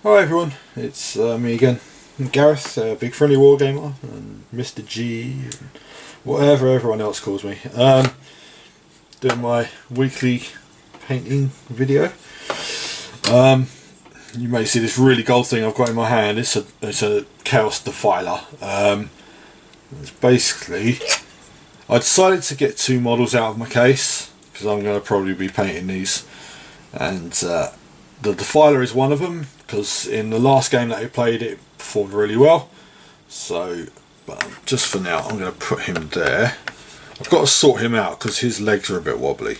Hi everyone, it's me again, Gareth, BigFriendlyWarGamer, and Mr. G, and whatever everyone else calls me. Doing my weekly painting video. You may see this really gold thing I've got in my hand. It's a Chaos Defiler. It's basically, I decided to get two models out of my case because I'm going to probably be painting these, and the Defiler is one of them, because in the last game that I played it performed really well. So, but just for now I'm going to put him there. I've got to sort him out because his legs are a bit wobbly,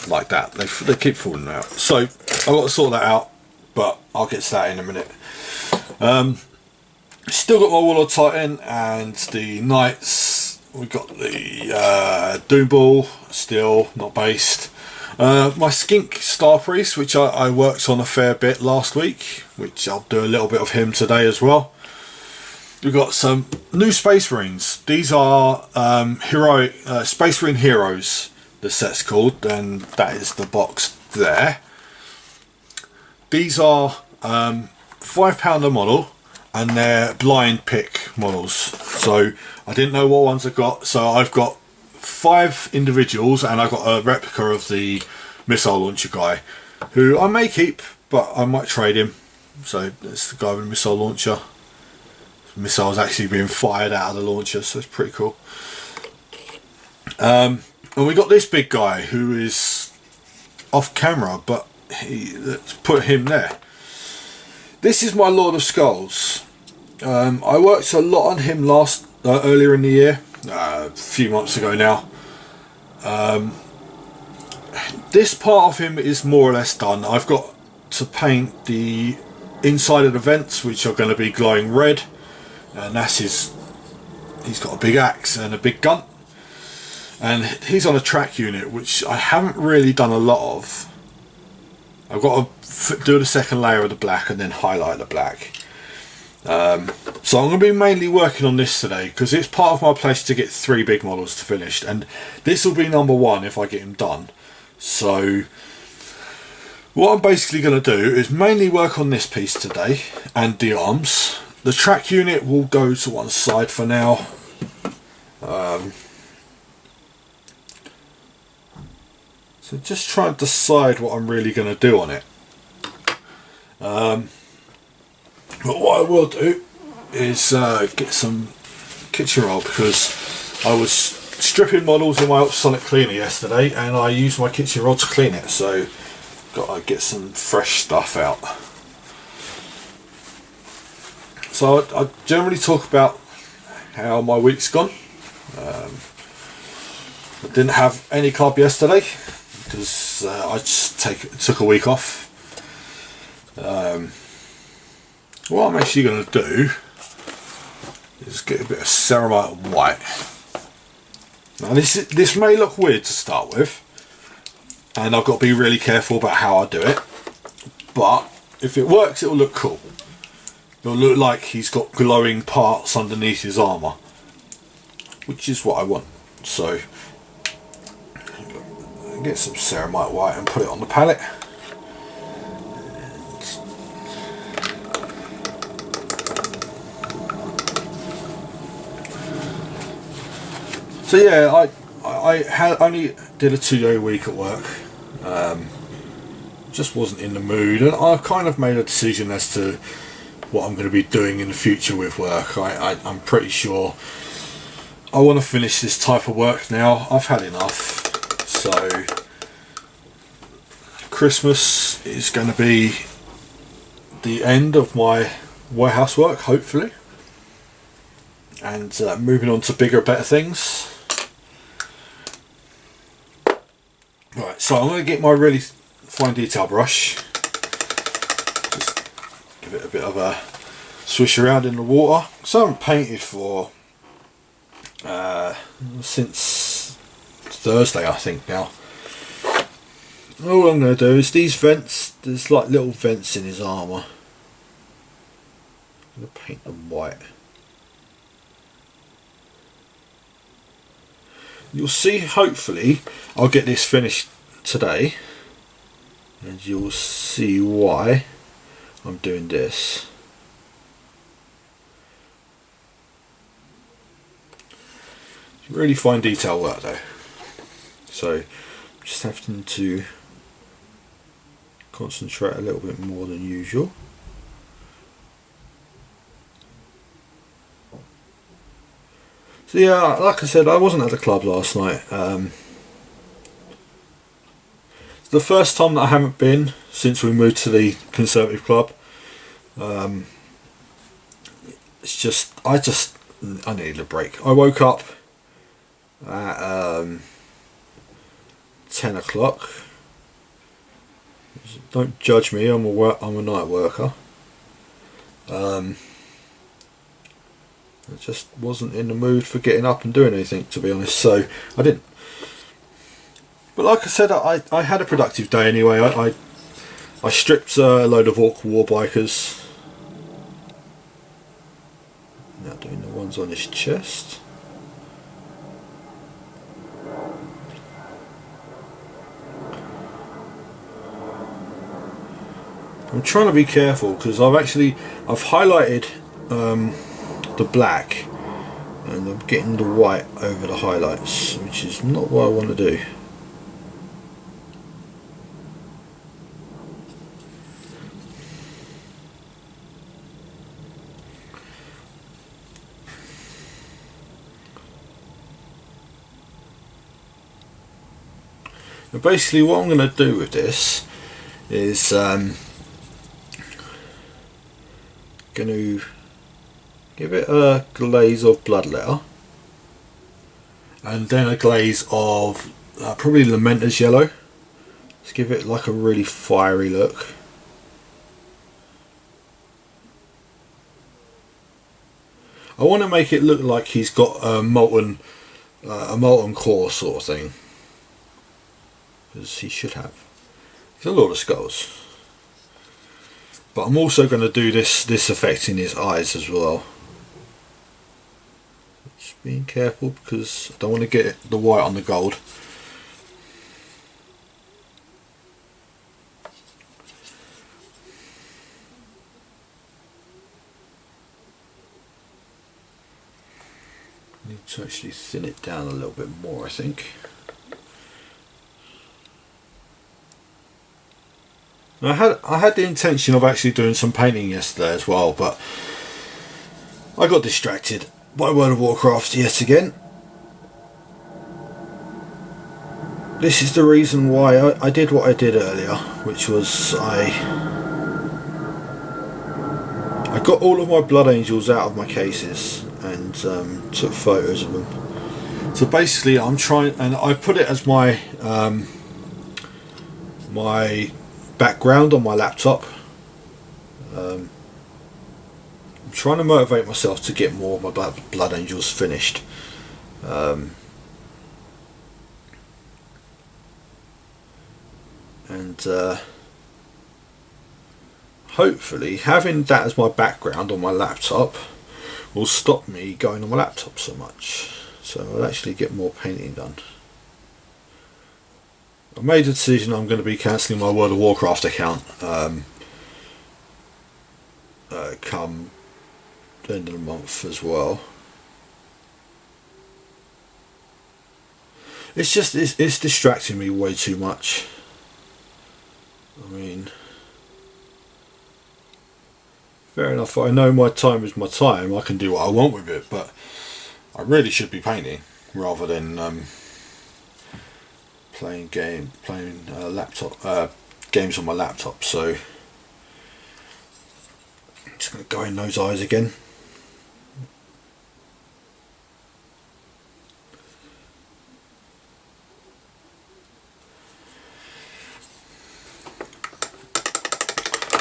like that. They keep falling out. So I've got to sort that out, but I'll get to that in a minute. Still got my Warlord Titan and the Knights. We've got the Doom Ball, still not based. My Skink Star Priest, which I worked on a fair bit last week, which I'll do a little bit of him today as well. We've got some new Space Marines. These are heroic Space Marine Heroes, the set's called, and that is the box there. These are £5 a model, and they're blind pick models. So I didn't know what ones I got, so I've got 5 individuals, and I've got a replica of the missile launcher guy, who I may keep, but I might trade him. So it's the guy with the missile launcher. The missile's actually being fired out of the launcher, so it's pretty cool. And we got this big guy who is off camera, but let's put him there. This is my Lord of Skulls. I worked a lot on him earlier in the year. A few months ago now. This part of him is more or less done. I've got to paint the inside of the vents, which are going to be glowing red, and that's he's got a big axe and a big gun, and he's on a track unit, which I haven't really done a lot of. I've got to do the second layer of the black and then highlight the black. So I'm going to be mainly working on this today, because it's part of my place to get 3 big models to finished, and this will be number 1 if I get him done. So what I'm basically going to do is mainly work on this piece today and the arms. The track unit will go to one side for now. So just try and decide what I'm really going to do on it. But what I will do is get some kitchen roll, because I was stripping models in my ultrasonic cleaner yesterday, and I used my kitchen roll to clean it, so got to get some fresh stuff out. So I generally talk about how my week's gone. I didn't have any club yesterday because I just took a week off. What I'm actually going to do is get a bit of ceramite white. Now this may look weird to start with, and I've got to be really careful about how I do it, but if it works it will look cool. It'll look like he's got glowing parts underneath his armour, which is what I want. So get some ceramite white and put it on the palette. So yeah, I only did a 2-day week at work. Just wasn't in the mood, and I kind of made a decision as to what I'm going to be doing in the future with work. I'm pretty sure I want to finish this type of work now. I've had enough. So Christmas is going to be the end of my warehouse work, hopefully, and moving on to bigger, better things. Right, so I'm going to get my really fine detail brush, just give it a bit of a swish around in the water. So I haven't painted for since Thursday, I think now. All I'm going to do is these vents, there's like little vents in his armour. I'm going to paint them white. You'll see, hopefully I'll get this finished today, and you'll see why I'm doing this. Really fine detail work though, so just having to concentrate a little bit more than usual. So yeah, like I said, I wasn't at the club last night. It's the first time that I haven't been since we moved to the Conservative Club. It's just I needed a break. I woke up at 10 o'clock. Don't judge me, I'm a night worker. I just wasn't in the mood for getting up and doing anything, to be honest, so I didn't. But like I said, I had a productive day anyway. I stripped a load of Orc war bikers. Now doing the ones on his chest. I'm trying to be careful because I've highlighted the black and I'm getting the white over the highlights, which is not what I want to do. And basically what I'm going to do with this is going to give it a glaze of bloodletter and then a glaze of probably Lamenter's yellow. Let's give it like a really fiery look. I want to make it look like he's got a molten core sort of thing, because he should have. He's a lot of skulls. But I'm also going to do this effect in his eyes as well. Just being careful because I don't want to get the white on the gold. I need to actually thin it down a little bit more, I think. I had the intention of actually doing some painting yesterday as well, but I got distracted by World of Warcraft yet again. This is the reason why I did what I did earlier, which was I got all of my Blood Angels out of my cases and took photos of them. So basically I'm trying, and I put it as my my background on my laptop. I'm trying to motivate myself to get more of my Blood Angels finished. And hopefully having that as my background on my laptop will stop me going on my laptop so much, so I'll actually get more painting done. I made a decision I'm going to be cancelling my World of Warcraft account come the end of the month as well. It's just it's distracting me way too much. I mean, fair enough, I know my time is my time, I can do what I want with it, but I really should be painting rather than playing laptop games on my laptop. So I'm just going to go in those eyes again.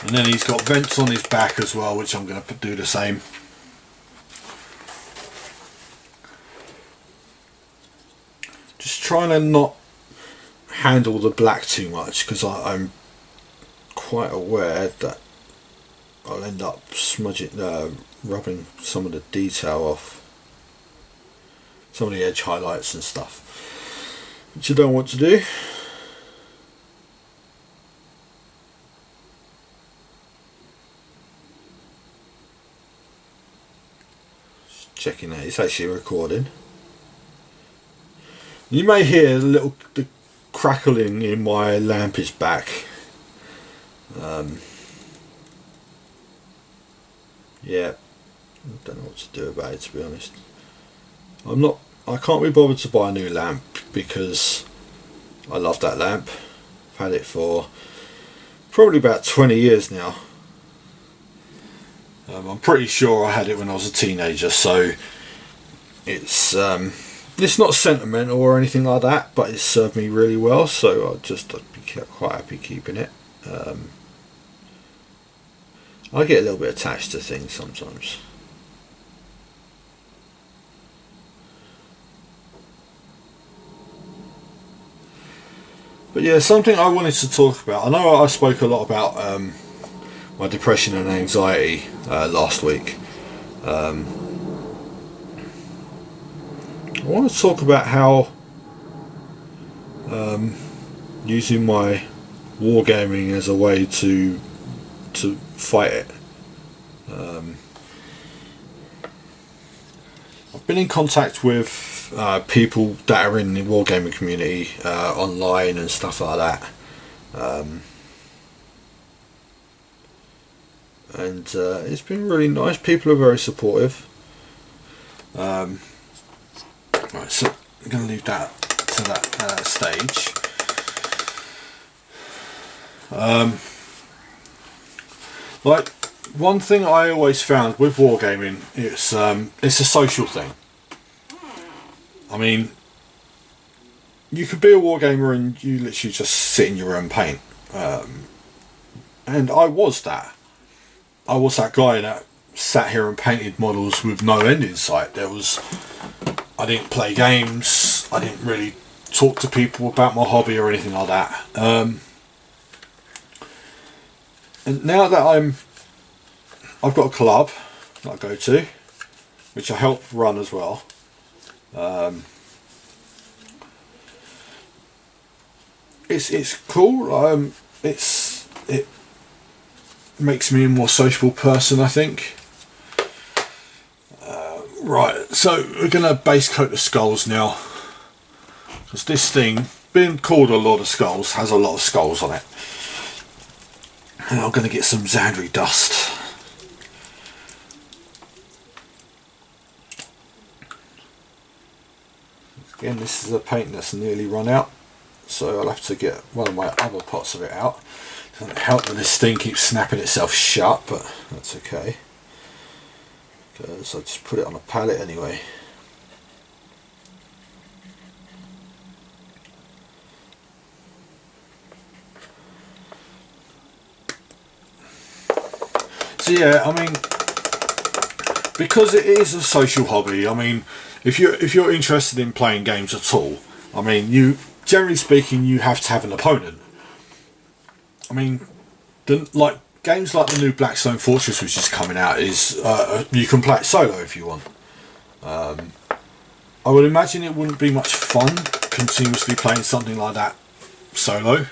And then he's got vents on his back as well, which I'm going to do the same. Just trying to not handle the black too much, because I'm quite aware that I'll end up smudging, rubbing some of the detail off, some of the edge highlights and stuff, which I don't want to do. checking that it's actually recording. You may hear the crackling in my lamp is back. Yeah, I don't know what to do about it, to be honest. I can't be bothered to buy a new lamp because I love that lamp. I've had it for probably about 20 years now. I'm pretty sure I had it when I was a teenager, so it's not sentimental or anything like that, but it served me really well, so I'd be quite happy keeping it. I get a little bit attached to things sometimes. But yeah, something I wanted to talk about. I know I spoke a lot about my depression and anxiety last week. I want to talk about how using my wargaming as a way to fight it. I've been in contact with people that are in the wargaming community online and stuff like that, and it's been really nice. People are very supportive. Right, so I'm going to leave that to that stage. Like, one thing I always found with wargaming, it's a social thing. I mean, you could be a wargamer and you literally just sit in your room and paint. And I was that. I was that guy that sat here and painted models with no end in sight. I didn't play games. I didn't really talk to people about my hobby or anything like that. And now that I've got a club that I go to, which I help run as well. It's cool. It makes me a more sociable person, I think. Right, so we're gonna base coat the skulls now, because this thing, being called a Lord of Skulls, has a lot of skulls on it. And I'm gonna get some Xandri dust. Again, this is a paint that's nearly run out, so I'll have to get one of my other pots of it out. Doesn't help that this thing keeps snapping itself shut, but that's okay, because I just put it on a pallet anyway. So yeah, I mean, because it is a social hobby, I mean, if you're interested in playing games at all, I mean, generally speaking, you have to have an opponent. I mean, games like the new Blackstone Fortress, which is coming out, is you can play it solo if you want. I would imagine it wouldn't be much fun continuously playing something like that solo.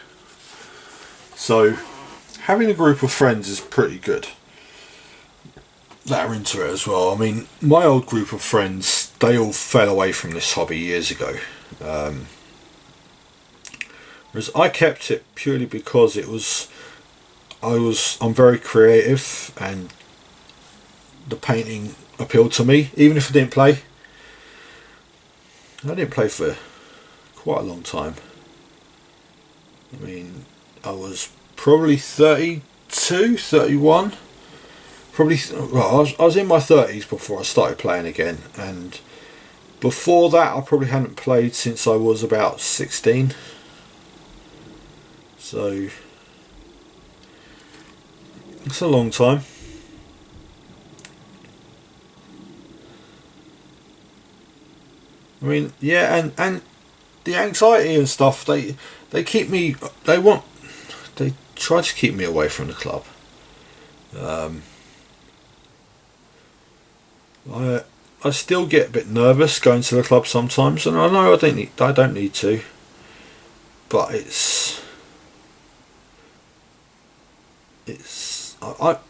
So having a group of friends is pretty good that are into it as well. I mean, my old group of friends, they all fell away from this hobby years ago. Whereas I kept it purely because I'm very creative and the painting appealed to me, even if I didn't play. I didn't play for quite a long time. I mean, I was probably 32, 31. Well, I was in my 30s before I started playing again, and before that I probably hadn't played since I was about 16. So it's a long time. I mean, yeah, and the anxiety and stuff, they keep me, they try to keep me away from the club. I still get a bit nervous going to the club sometimes, and I know I don't need to, but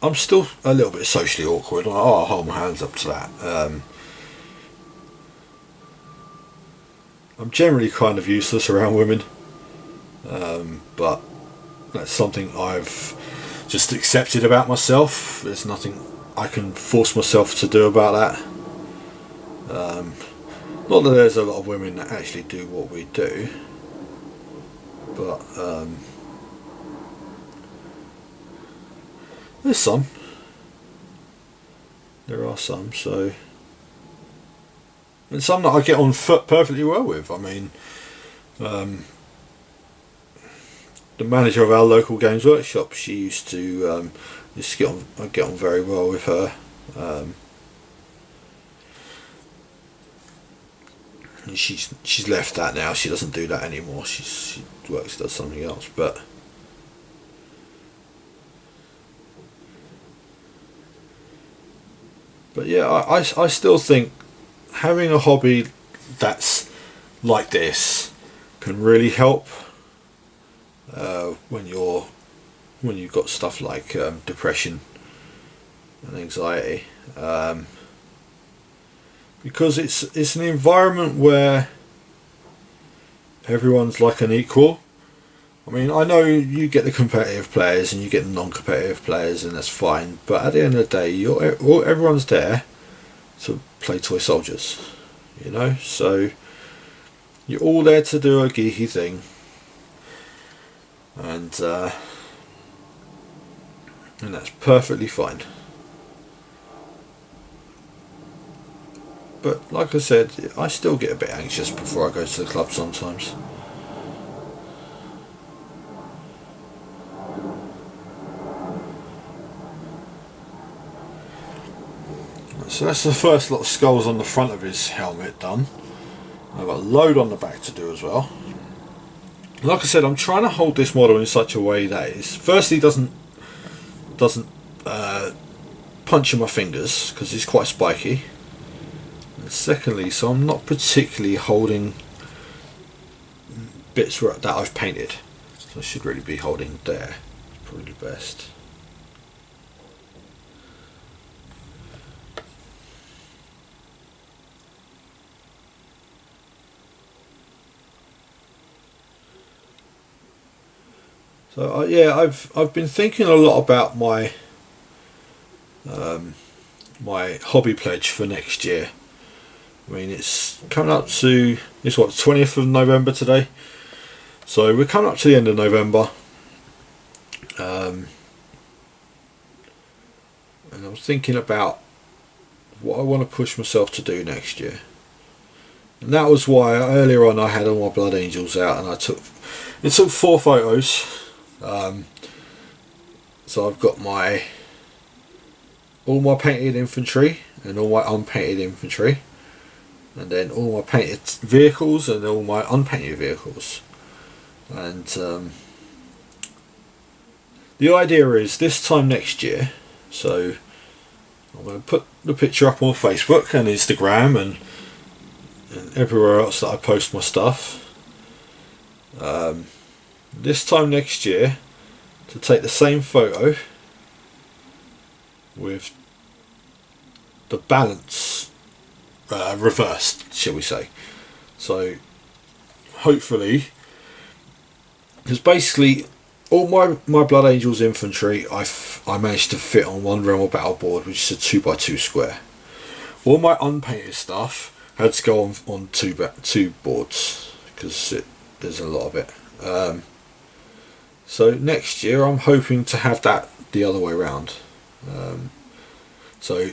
I'm still a little bit socially awkward. I'll hold my hands up to that. I'm generally kind of useless around women, but that's something I've just accepted about myself. There's nothing I can force myself to do about that. Not that there's a lot of women that actually do what we do, but there's some. There are some, so, and some that I get on perfectly well with. I mean, the manager of our local games workshop, she used to just get on very well with her. And she's left that now. She doesn't do that anymore. She does something else. But yeah, I still think having a hobby that's like this can really help when you've got stuff like depression and anxiety. Because it's an environment where everyone's like an equal. I mean, I know you get the competitive players and you get the non-competitive players, and that's fine. But at the end of the day, everyone's there to play toy soldiers, you know. So you're all there to do a geeky thing, and that's perfectly fine. But like I said, I still get a bit anxious before I go to the club sometimes. So that's the first lot of skulls on the front of his helmet done. I've got a load on the back to do as well. Like I said, I'm trying to hold this model in such a way that it firstly doesn't punch in my fingers, because it's quite spiky. Secondly, so I'm not particularly holding bits that I've painted, so I should really be holding there. It's probably the best. So yeah, I've been thinking a lot about my my hobby pledge for next year. I mean, it's coming up to, it's what, 20th of November today, so we're coming up to the end of November, and I'm thinking about what I want to push myself to do next year. And that was why earlier on I had all my Blood Angels out, and it took 4 photos. So I've got all my painted infantry and all my unpainted infantry, and then all my painted vehicles and all my unpainted vehicles. And the idea is this time next year, so I'm going to put the picture up on Facebook and Instagram and everywhere else that I post my stuff. This time next year, to take the same photo with the balance reversed, shall we say. So hopefully, because basically all my Blood Angels infantry I managed to fit on one Realm of Battle board, which is a 2x2 square. All my unpainted stuff had to go on two boards, because there's a lot of it. So next year I'm hoping to have that the other way around. So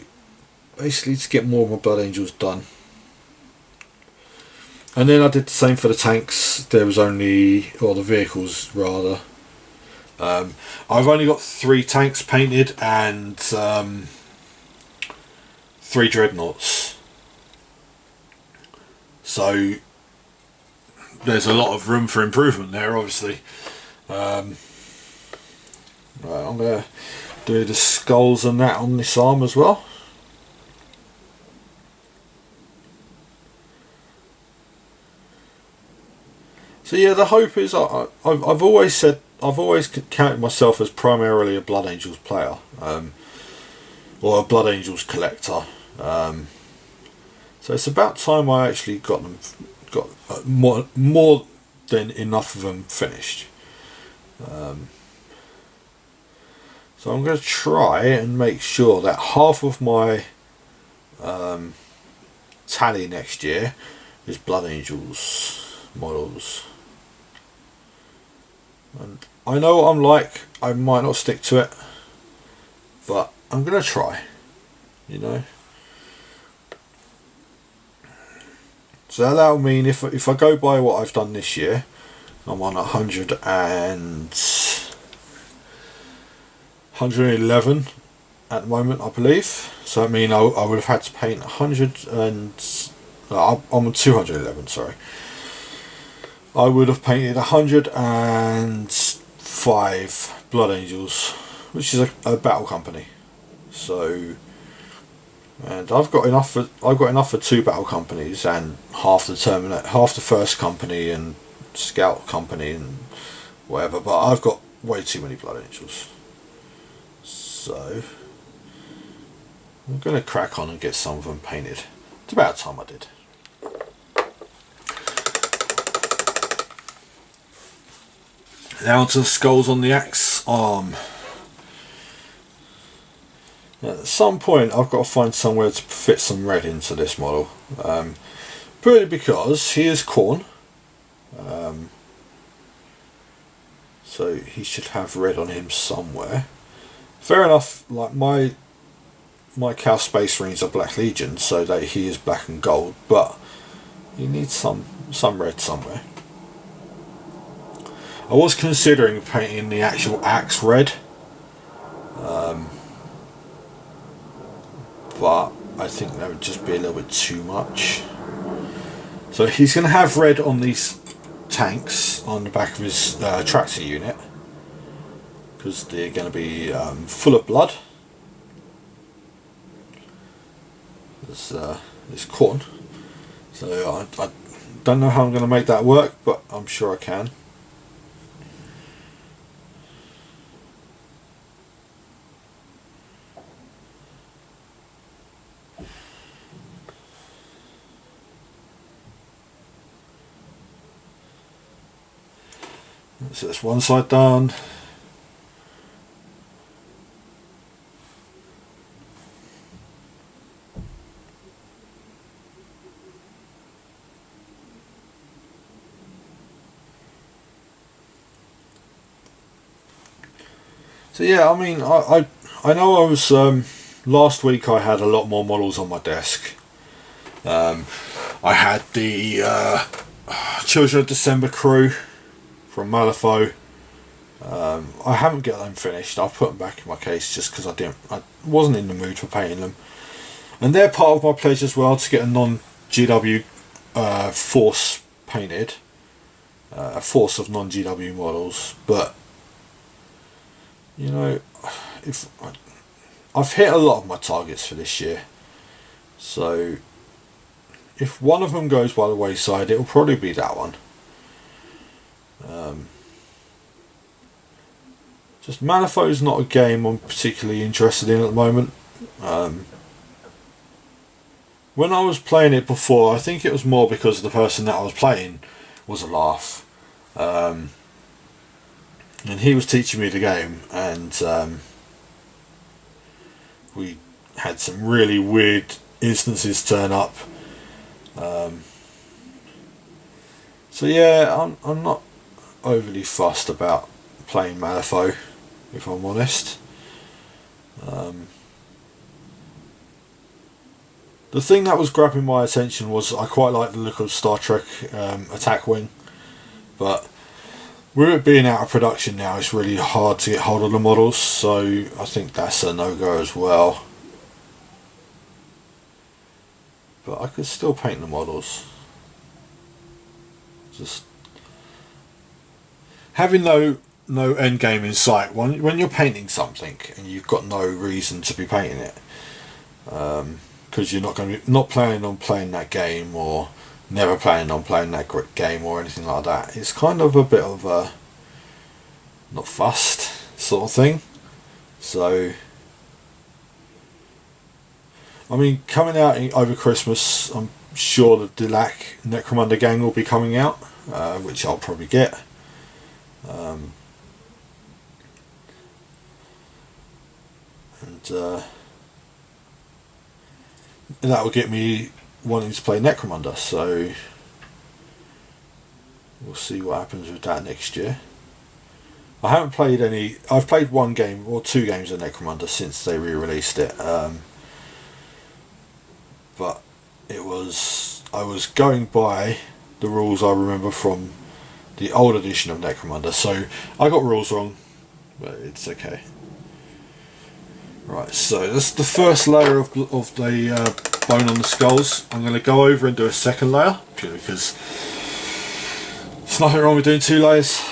basically to get more of my Blood Angels done. And then I did the same for the tanks. There was only, or the vehicles rather. I've only got 3 tanks painted and 3 dreadnoughts. So there's a lot of room for improvement there, obviously. Right, I'm going to do the skulls and that on this arm as well. So yeah, the hope is I've always said, I've always counted myself as primarily a Blood Angels player, or a Blood Angels collector. So it's about time I actually got them got more than enough of them finished. So I'm going to try and make sure that half of my tally next year is Blood Angels models. And I know what I'm like, I might not stick to it, but I'm going to try, you know. So that'll mean if I go by what I've done this year, I'm on 111 at the moment, I believe. So I mean I would have had to paint 100 and I'm on 211, sorry. I would have painted 105 Blood Angels, which is a battle company. So, and I've got enough for 2 battle companies and half the first company and scout company and whatever. But I've got way too many Blood Angels. So I'm going to crack on and get some of them painted. It's about time I did. Now onto the skulls on the axe arm. At some point I've got to find somewhere to fit some red into this model. Purely because he is Khorne. So he should have red on him somewhere. Fair enough, like my Cow Space Marines are Black Legion, so that he is black and gold, but you need some red somewhere. I was considering painting the actual axe red, but I think that would just be a little bit too much. So he's going to have red on these tanks on the back of his tractor unit, because they're going to be full of blood. This Khorne. So I don't know how I'm going to make that work, but I'm sure I can. So that's one side done. So yeah, I mean, I know I was last week I had a lot more models on my desk. I had the Children of December crew from Malifaux. I haven't got them finished. I've put them back in my case just because I wasn't in the mood for painting them, and they're part of my pledge as well to get a non-GW force painted, a force of non-GW models. But you know, if I've hit a lot of my targets for this year, so if one of them goes by the wayside, it'll probably be that one. Just Malifaux is not a game I'm particularly interested in at the moment. When I was playing it before, I think it was more because the person that I was playing was a laugh. And he was teaching me the game, and we had some really weird instances turn up. So yeah, I'm not overly fussed about playing Malifaux, if I'm honest. The thing that was grabbing my attention was I quite like the look of Star Trek Attack Wing, but with it being out of production now, it's really hard to get hold of the models, so I think that's a no-go as well. But I could still paint the models. Just having no end game in sight. When you're painting something and you've got no reason to be painting it, because you're not planning on playing that game, or never planning on playing that game or anything like that, it's kind of a bit of a not fussed sort of thing. So I mean, coming out over Christmas, I'm sure the Dilac Necromunda gang will be coming out, which I'll probably get. And that will get me wanting to play Necromunda, so we'll see what happens with that next year. I haven't played any. I've played one game or two games of Necromunda since they re-released it, but it was, I was going by the rules I remember from the old edition of Necromunda, so I got rules wrong, but it's okay. Right, so that's the first layer of the bone on the skulls. I'm going to go over and do a second layer, purely because there's nothing wrong with doing 2 layers.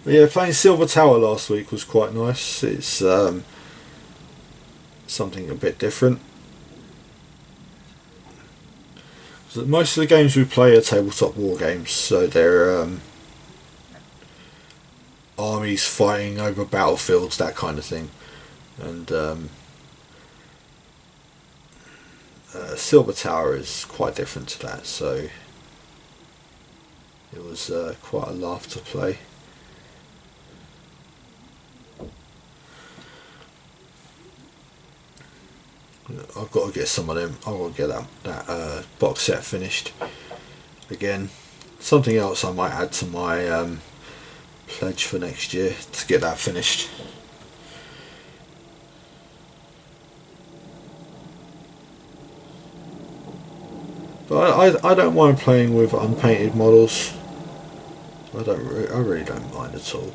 But yeah, playing Silver Tower last week was quite nice. It's something a bit different. So most of the games we play are tabletop war games, so they're armies fighting over battlefields, that kind of thing. And Silver Tower is quite different to that, so it was quite a laugh to play. I've got to get some of them. I've got to get that box set finished. Again, something else I might add to my pledge for next year, to get that finished. But I don't mind playing with unpainted models. I really don't mind at all.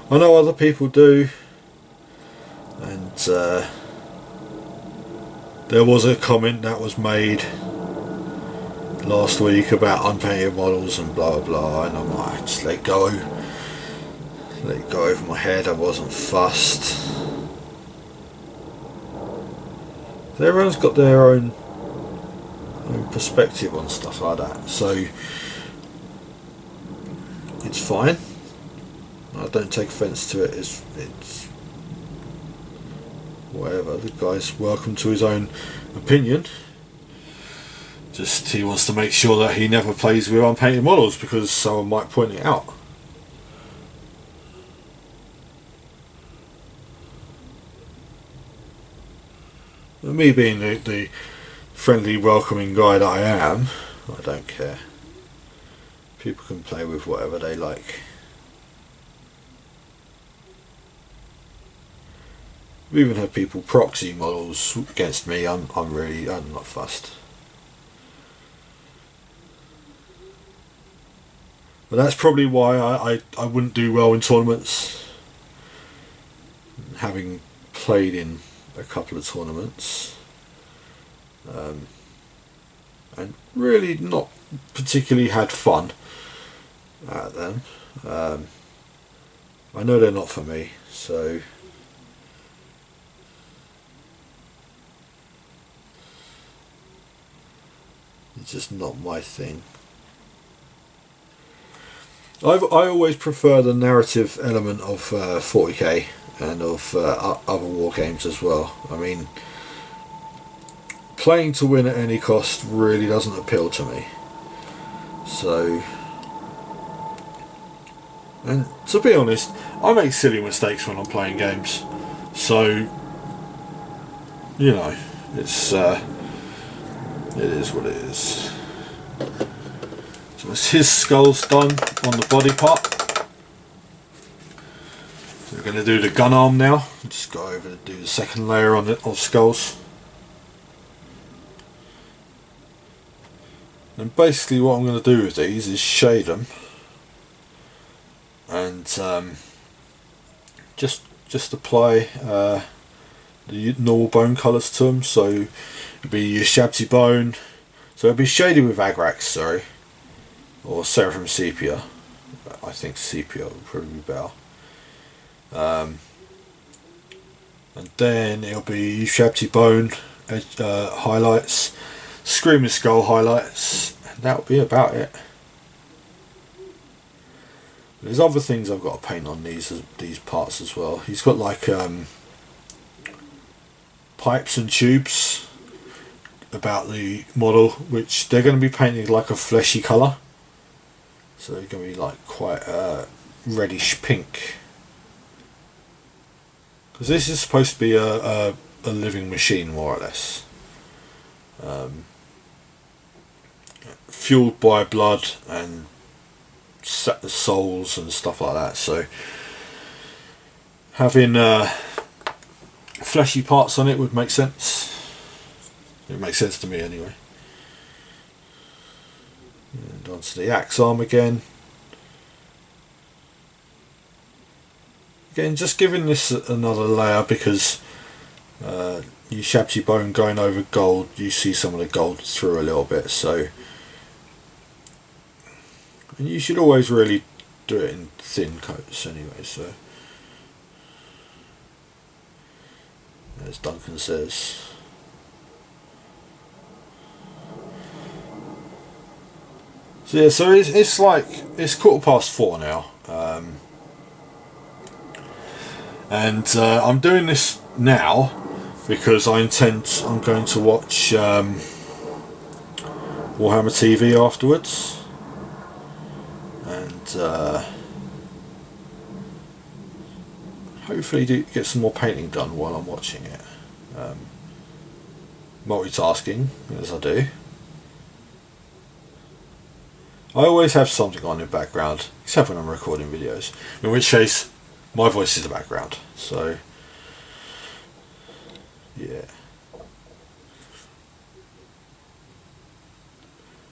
I know other people do, and there was a comment that was made last week about unpainted models and blah blah blah, and I'm like, just let it go over my head. I wasn't fussed. Everyone's got their own perspective on stuff like that, so it's fine. I don't take offence to it. It's whatever. The guy's welcome to his own opinion. Just he wants to make sure that he never plays with unpainted models because someone might point it out. And me being the friendly, welcoming guy that I am, I don't care. People can play with whatever they like. We even have people proxy models against me. I'm not fussed. But that's probably why I wouldn't do well in tournaments. Having played in a couple of tournaments, and really not particularly had fun at them. I know they're not for me, so it's just not my thing. I always prefer the narrative element of 40k and of other war games as well. I mean, playing to win at any cost really doesn't appeal to me. So, and to be honest, I make silly mistakes when I'm playing games. So, you know, it's it is what it is. So it's his skull's done on the body part. So we're going to do the gun arm now. Just go over and do the second layer on it of skulls. And basically what I'm going to do with these is shade them and just apply the normal bone colours to them. So it'd be your Shabty bone. So it'd be shaded with Agrax, sorry. Or Seraphim Sepia. I think Sepia would probably be better. And then it'll be Shabty Bone highlights, Screaming Skull highlights, and that'll be about it. There's other things I've got to paint on these parts as well. He's got like pipes and tubes about the model, which they're going to be painted like a fleshy colour. So they're going to be like quite reddish pink. Because this is supposed to be a living machine, more or less. Fueled by blood and souls and stuff like that. So having fleshy parts on it would make sense. It makes sense to me anyway. And onto the axe arm again. Again, just giving this another layer because you Shabty Bone going over gold, you see some of the gold through a little bit. So, and you should always really do it in thin coats anyway. So, as Duncan says. So yeah, so it's like it's 4:15 now, and I'm doing this now because I'm going to watch Warhammer TV afterwards, and hopefully get some more painting done while I'm watching it. Multitasking as I do. I always have something on in the background, except when I'm recording videos, in which case my voice is the background. So yeah,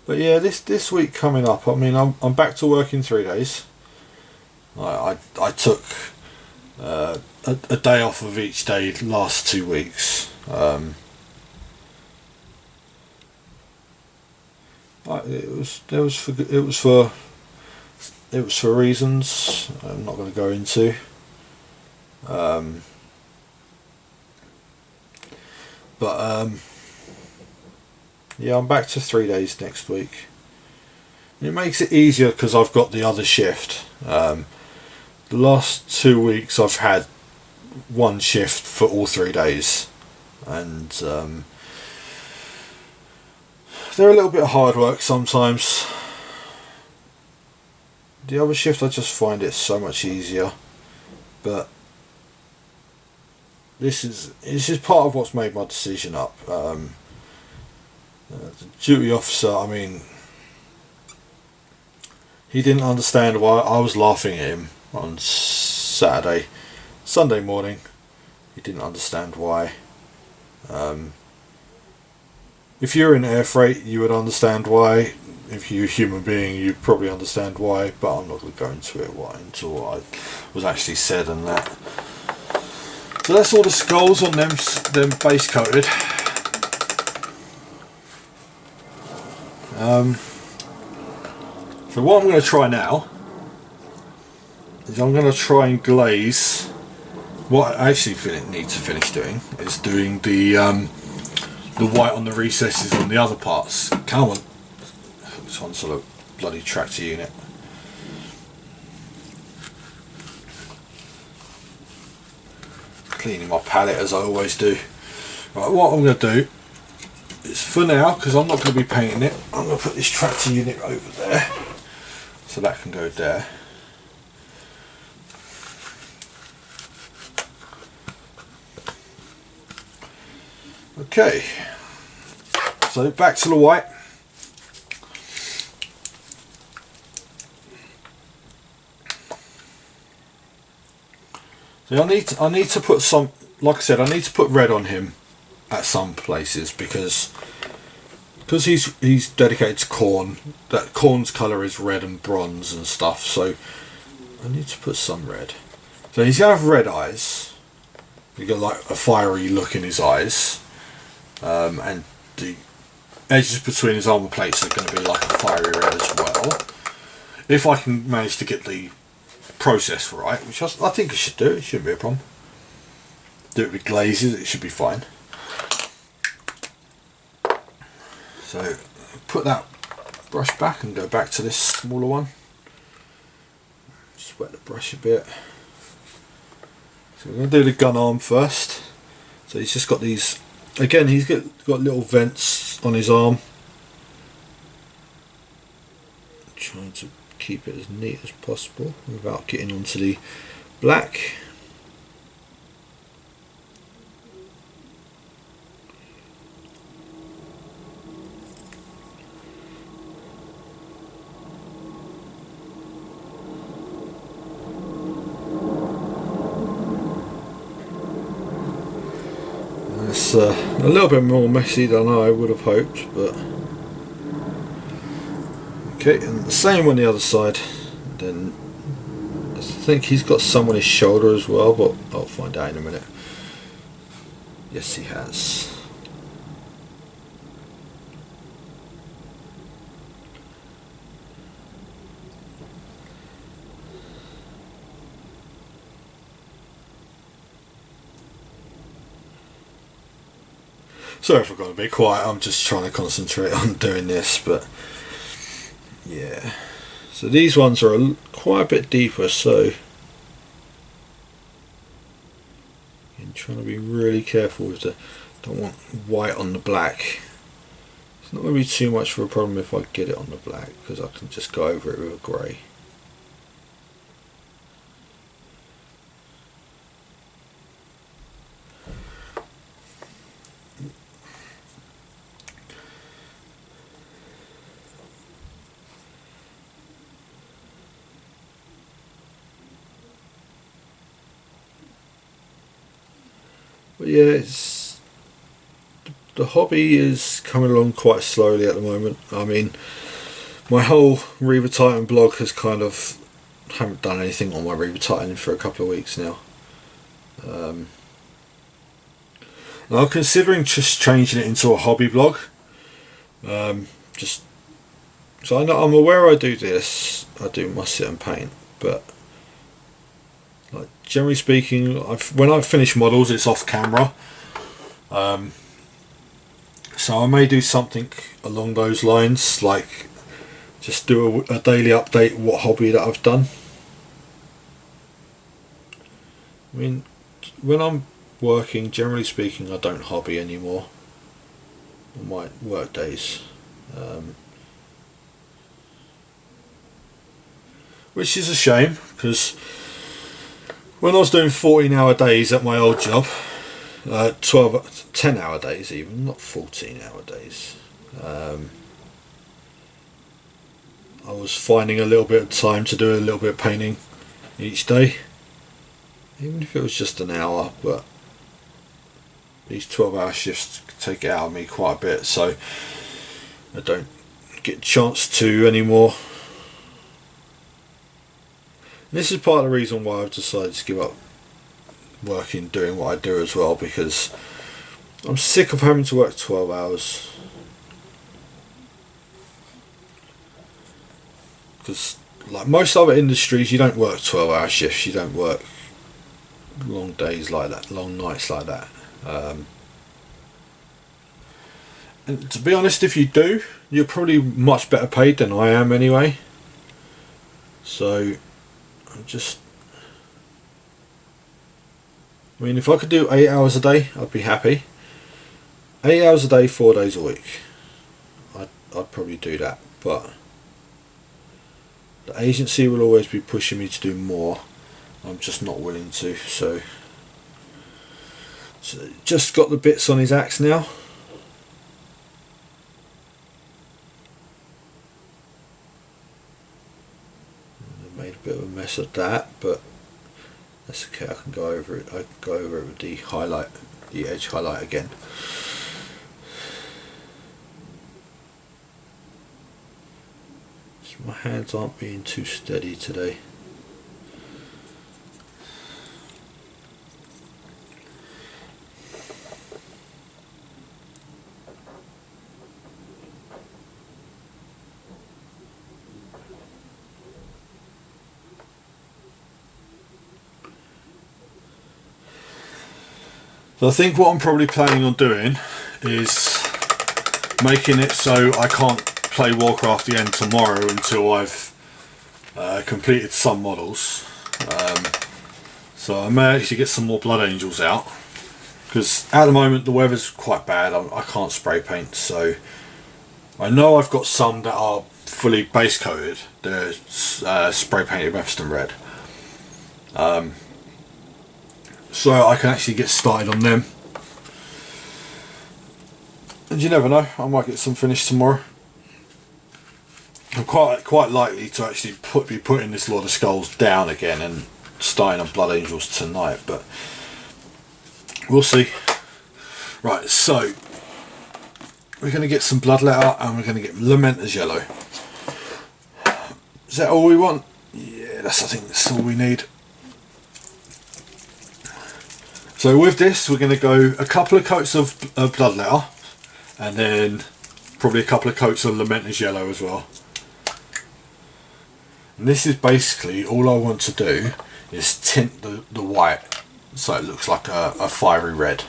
but yeah, this week coming up, I mean, I'm back to work in 3 days. I took a day off of each day last 2 weeks. It was for reasons I'm not going to go into. Yeah, I'm back to 3 days next week. It makes it easier because I've got the other shift. The last 2 weeks I've had one shift for all 3 days, and they're a little bit hard work sometimes. The other shift, I just find it so much easier, but this is part of what's made my decision up. The duty officer, I mean, he didn't understand why I was laughing at him on Sunday morning. He didn't understand why. If you're in air freight, you would understand why. If you're a human being, you'd probably understand why, but I'm not going to go into it until what was actually said and that. So that's all the skulls on them base coated. So what I'm going to try now is I'm going to try and glaze. What I actually need to finish doing is doing the white on the recesses on the other parts. Come on, hooked onto the bloody tractor unit. Cleaning my palette as I always do. Right, what I'm going to do is, for now, because I'm not going to be painting it, I'm going to put this tractor unit over there, so that can go there. Okay, so back to the white. So I need to put some, like I said, I need to put red on him at some places because he's dedicated to Khorne. That Khorne's colour is red and bronze and stuff. So I need to put some red. So he's gonna have red eyes. You got like a fiery look in his eyes. And the edges between his armour plates are going to be like a fiery red as well. If I can manage to get the process right, which I think I should do, it shouldn't be a problem. Do it with glazes, it should be fine. So put that brush back and go back to this smaller one. wet the brush a bit. So we're going to do the gun arm first. So he's just got these, again he's got little vents on his arm. Trying to keep it as neat as possible without getting onto the black. It's a little bit more messy than I would have hoped, but okay, and the same on the other side. Then I think he's got some on his shoulder as well, but I'll find out in a minute. Yes, he has. Sorry if I've got to be quiet, I'm just trying to concentrate on doing this, but yeah. So these ones are quite a bit deeper, so I'm trying to be really careful with the, don't want white on the black. It's not going to be too much of a problem if I get it on the black, because I can just go over it with a grey. But yeah, it's, the hobby is coming along quite slowly at the moment. I mean, my whole Reaver Titan blog has kind of, haven't done anything on my Reaver Titan for a couple of weeks now. And I'm considering just changing it into a hobby blog. Just so I know, I'm aware I do this. I do my sit and paint, but like generally speaking, when I finish models, it's off camera. So I may do something along those lines, like just do a daily update what hobby that I've done. I mean, when I'm working, generally speaking, I don't hobby anymore on my work days, which is a shame, because when I was doing 14-hour days at my old job, 10-hour days even, not 14-hour days, I was finding a little bit of time to do a little bit of painting each day, even if it was just an hour. But these 12-hour shifts take it out of me quite a bit, so I don't get a chance to anymore. This is part of the reason why I've decided to give up working, doing what I do as well, because I'm sick of having to work 12 hours. Because like most other industries, you don't work 12-hour shifts, you don't work long days like that, long nights like that. And to be honest, if you do, you're probably much better paid than I am anyway. So I mean, if I could do 8 hours a day, I'd be happy. 8 hours a day, 4 days a week, I'd probably do that. But the agency will always be pushing me to do more. I'm just not willing to. So just got the bits on his axe now. I made a bit of a mess of that, but that's okay. I can go over it. I can go over it with the highlight, the edge highlight again. So my hands aren't being too steady today. So I think what I'm probably planning on doing is making it so I can't play Warcraft again tomorrow until I've completed some models, so I may actually get some more Blood Angels out, because at the moment the weather's quite bad. I can't spray paint, so I know I've got some that are fully base coated. They're spray painted Mephiston red, so I can actually get started on them. And you never know, I might get some finished tomorrow. I'm quite likely to actually be putting this Lord of Skulls down again and starting on Blood Angels tonight, but we'll see. Right, so we're going to get some Bloodletter and we're going to get Lamenter's Yellow. Is that all we want? Yeah, I think that's all we need. So with this, we're going to go a couple of coats of Bloodletter, and then probably a couple of coats of Lamenter's Yellow as well. And this is basically all I want to do is tint the white so it looks like a fiery red.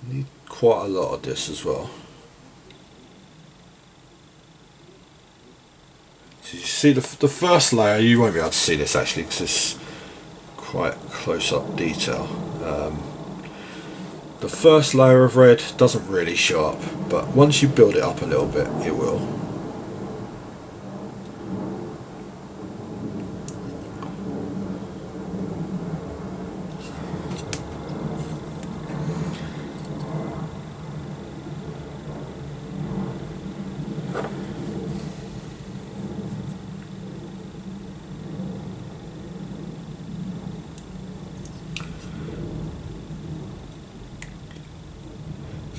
Need quite a lot of this as well. So you see the first layer, you won't be able to see this actually because it's quite close up detail. The first layer of red doesn't really show up, but once you build it up a little bit, it will.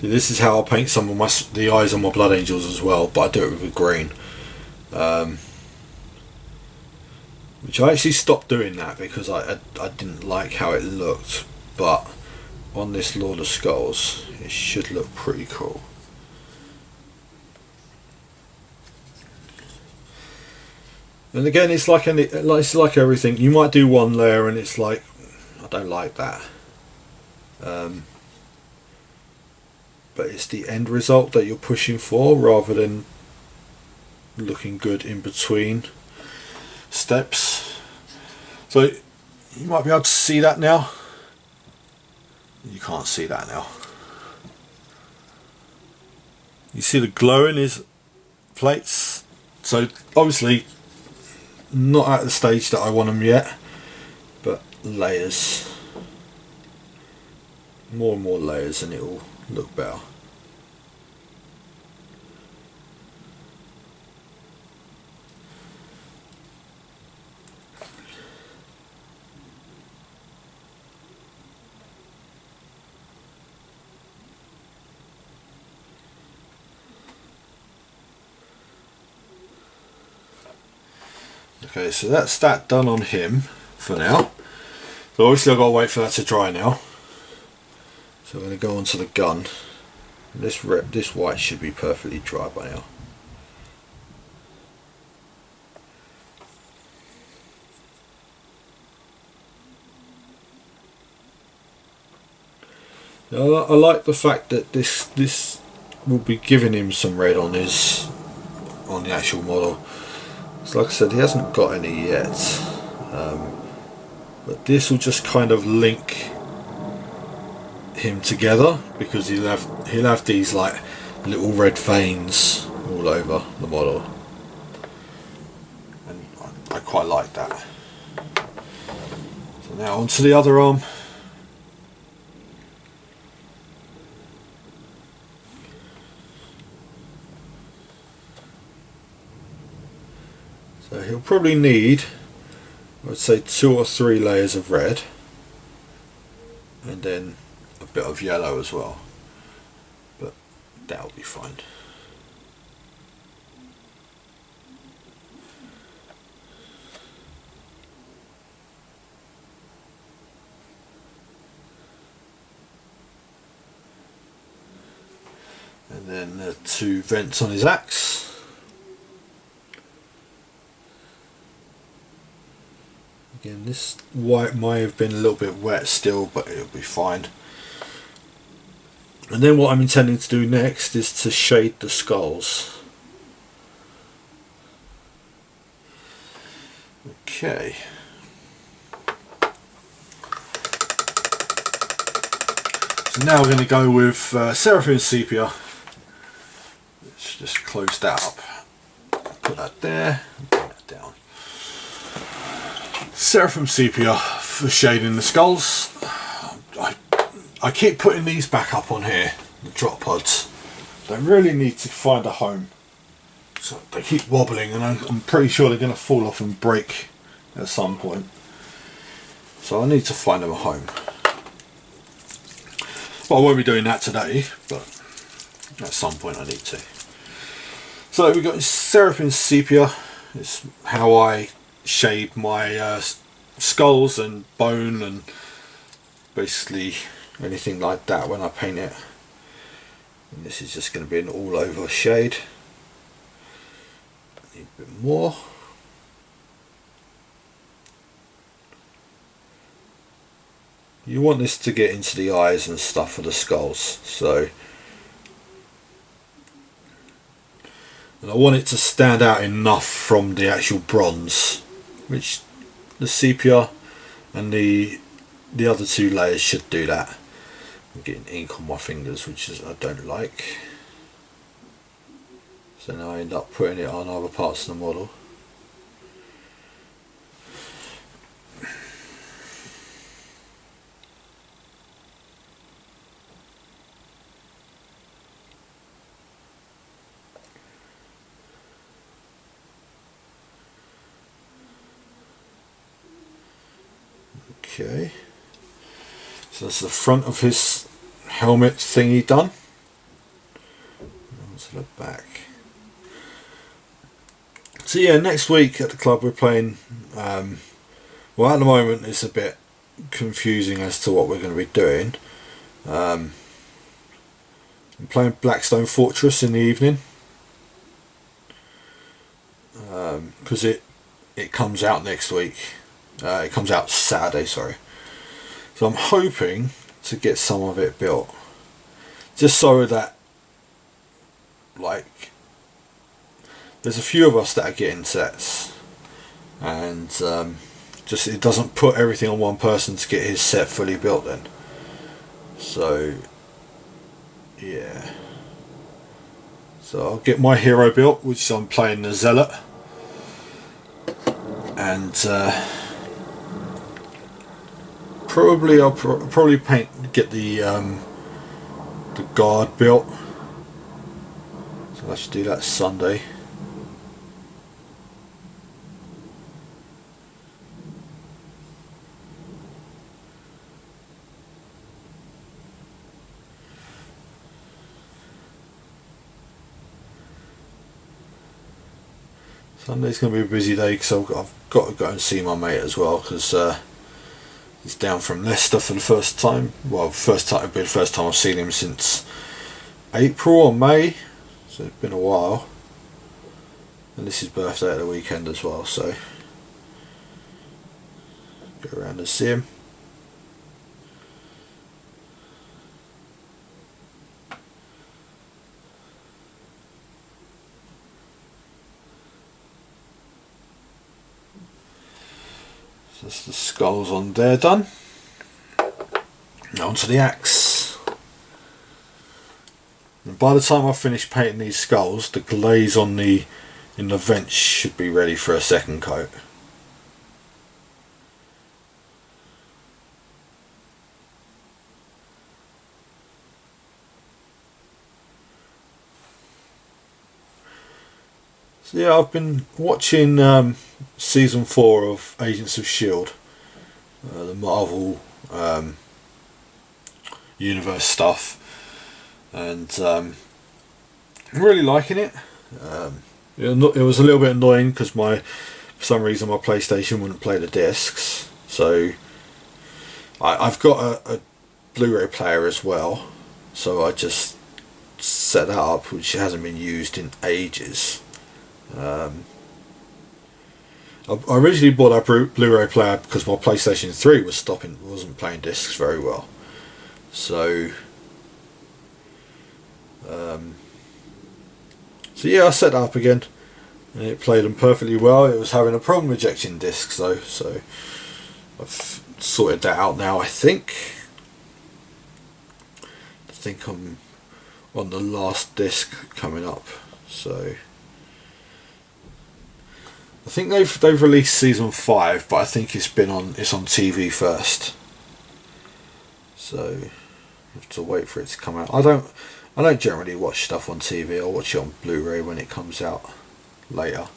This is how I paint some of the eyes on my Blood Angels as well, but I do it with green. Which I actually stopped doing that because I didn't like how it looked, but on this Lord of Skulls it should look pretty cool. And again, it's like everything. You might do one layer and it's like, I don't like that. But it's the end result that you're pushing for rather than looking good in between steps. So you might be able to see that now. You can't see that now. You see the glow in his plates. So obviously not at the stage that I want them yet, but layers. More and more layers and it will look better. Okay, so that's that done on him for now. So obviously I've got to wait for that to dry now. So I'm going to go onto the gun. This white should be perfectly dry by now. Now, I like the fact that this will be giving him some red on the actual model. So like I said, he hasn't got any yet, but this will just kind of link him together because he'll have these like little red veins all over the model, and I quite like that. So now onto the other arm. So he'll probably need, I'd say, 2 or 3 layers of red and then a bit of yellow as well, but that'll be fine. And then the 2 vents on his axe. Again, this white might have been a little bit wet still, but it'll be fine. And then what I'm intending to do next is to shade the skulls. Okay. So now we're going to go with Seraphim Sepia. Let's just close that up. Put that there. Put that down. Seraphim Sepia for shading the skulls. I keep putting these back up on here, the drop pods. They really need to find a home. So they keep wobbling, and I'm pretty sure they're going to fall off and break at some point. So I need to find them a home. Well, I won't be doing that today, but at some point I need to. So we've got Seraphim Sepia. It's how I shade my skulls and bone and basically anything like that when I paint it. And this is just going to be an all over shade. Need a bit more. You want this to get into the eyes and stuff for the skulls, so, and I want it to stand out enough from the actual bronze, which the sepia and the other two layers should do that. I'm getting ink on my fingers, which is I don't like. So now I end up putting it on other parts of the model. Okay, so that's the front of his helmet thingy done. Onto the back. So yeah, next week at the club we're playing, well at the moment it's a bit confusing as to what we're going to be doing. I'm playing Blackstone Fortress in the evening, because it comes out next week. It comes out Saturday, sorry. So I'm hoping to get some of it built, just so that, like, there's a few of us that are getting sets, and just it doesn't put everything on one person to get his set fully built then. So yeah, so I'll get my hero built, which I'm playing the Zealot, and probably I'll probably get the guard built. So let's do that Sunday. Sunday's going to be a busy day because I've got to go and see my mate as well, because he's down from Leicester for the first time. Well, it'll be the first time I've seen him since April or May, so it's been a while. And this is his birthday at the weekend as well, so go around and see him. That's the skulls on there done. Now onto the axe. And by the time I finish painting these skulls, the glaze on in the vents should be ready for a second coat. So yeah, I've been watching season 4 of Agents of S.H.I.E.L.D., the Marvel universe stuff, and I'm really liking it. It was a little bit annoying because for some reason my PlayStation wouldn't play the discs, so I've got a Blu-ray player as well, so I just set that up, which hasn't been used in ages. I originally bought that Blu-ray player because my PlayStation 3 wasn't playing discs very well. So So yeah, I set that up again, and it played them perfectly well. It was having a problem rejecting discs though, so I've sorted that out now. I think I'm on the last disc coming up, so I think they've released season 5, but I think it's on TV first, so I have to wait for it to come out. I don't generally watch stuff on TV. I'll watch it on Blu-ray when it comes out later.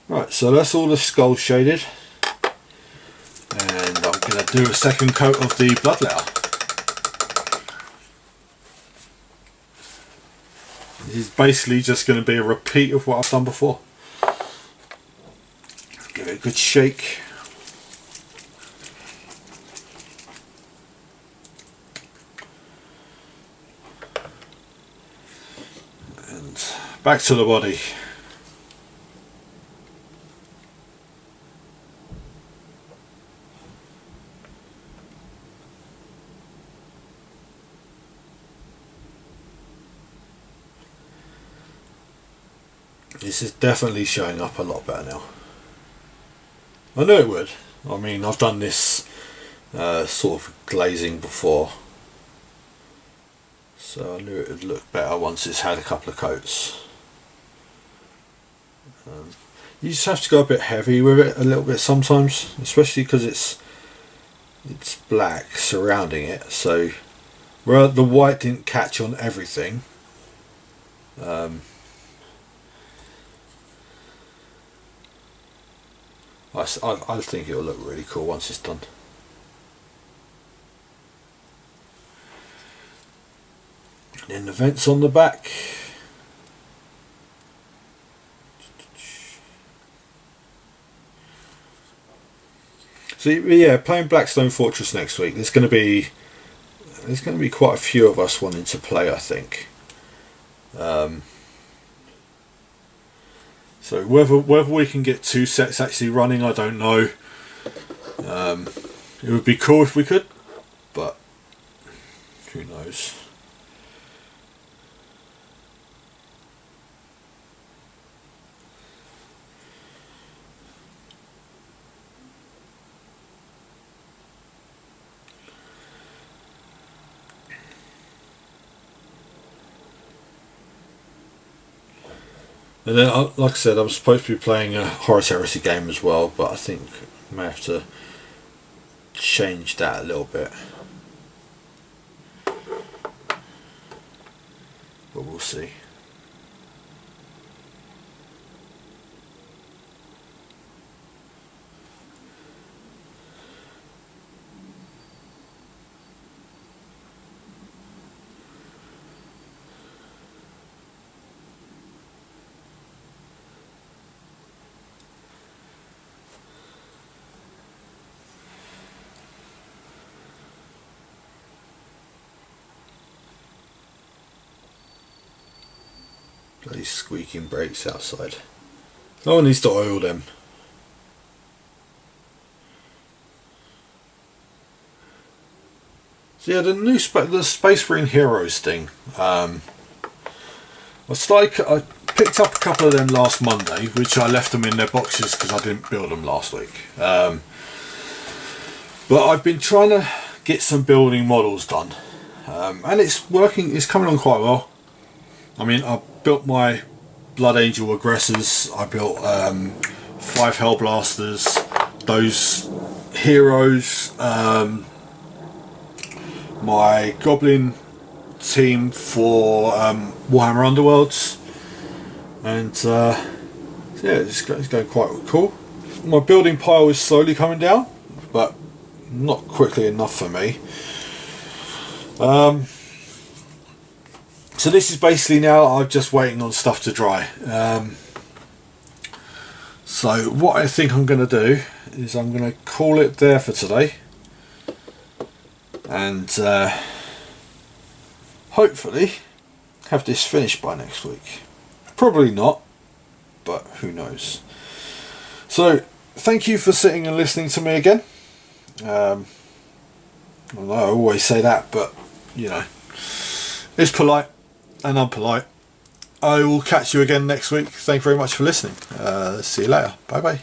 Right, so that's all the skull shaded, and I'm going to do a second coat of the bloodletter. This is basically just going to be a repeat of what I've done before. Give it a good shake. And back to the body. This is definitely showing up a lot better now. I knew it would. I mean, I've done this sort of glazing before, so I knew it would look better once it's had a couple of coats. You just have to go a bit heavy with it a little bit sometimes, especially because it's black surrounding it, so where the white didn't catch on everything, I think it'll look really cool once it's done. And then the vents on the back. So yeah, playing Blackstone Fortress next week. There's going to be quite a few of us wanting to play, I think. So whether we can get 2 sets actually running, I don't know. It would be cool if we could, but who knows. And then, like I said, I'm supposed to be playing a Horus Heresy game as well, but I think I may have to change that a little bit. But we'll see. Bloody squeaking brakes outside. No one needs to oil them. So yeah, the Space Marine Heroes thing. I picked up a couple of them last Monday, which I left them in their boxes because I didn't build them last week. But I've been trying to get some building models done, and it's working. It's coming on quite well. I mean, I built my Blood Angel aggressors. I built 5 Hellblasters. Those heroes. My Goblin team for Warhammer Underworlds, and yeah, it's going quite cool. My building pile is slowly coming down, but not quickly enough for me. So this is basically now I'm just waiting on stuff to dry. So what I think I'm going to do is I'm going to call it there for today, and hopefully have this finished by next week. Probably not, but who knows. So thank you for sitting and listening to me again. I always say that, but you know, it's polite and unpolite. I will catch you again next week. Thank you very much for listening. See you later. Bye bye.